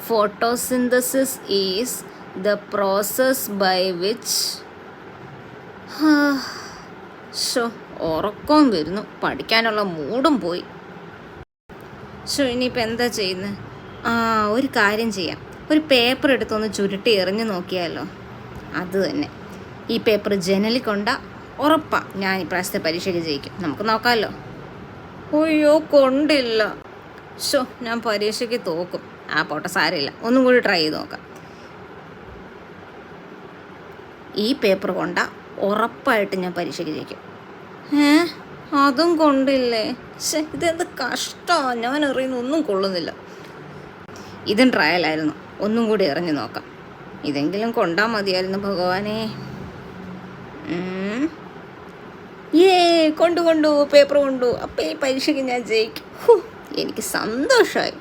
Photosynthesis is the process by which ഉറക്കവും വരുന്നു, പഠിക്കാനുള്ള മൂടും പോയി. ഇനിയിപ്പോൾ എന്താ ചെയ്യുന്നത്? ഒരു കാര്യം ചെയ്യാം, ഒരു പേപ്പർ എടുത്തൊന്ന് ചുരുട്ടി എറിഞ്ഞു നോക്കിയാലോ? അത് തന്നെ, ഈ പേപ്പർ ജനലിൽ കൊണ്ടാൽ ഉറപ്പാണ് ഞാൻ ഇപ്രാവശ്യത്തെ പരീക്ഷയ്ക്ക് ജയിക്കും. നമുക്ക് നോക്കാമല്ലോ. അയ്യോ, കൊണ്ടില്ല. ഞാൻ പരീക്ഷയ്ക്ക് തോക്കും. പോട്ടെ, സാരമില്ല, ഒന്നും കൂടി ട്രൈ ചെയ്ത് നോക്കാം. ഈ പേപ്പർ കൊണ്ടാൽ ഉറപ്പായിട്ട് ഞാൻ പരീക്ഷയ്ക്ക് ജയിക്കും. അതും കൊണ്ടില്ലേ? ഇതെന്ത് കഷ്ടമാണ്, ഞാൻ എറിയുന്ന ഒന്നും കൊള്ളുന്നില്ല. ഇതും ട്രയലായിരുന്നു, ഒന്നും കൂടി എറിഞ്ഞു നോക്കാം. ഇതെങ്കിലും കൊണ്ടാൽ മതിയായിരുന്നു ഭഗവാനെ. കൊണ്ടു പേപ്പർ കൊണ്ടു. അപ്പം ഈ പരീക്ഷയ്ക്ക് ഞാൻ ജയിക്കും. എനിക്ക് സന്തോഷമായി.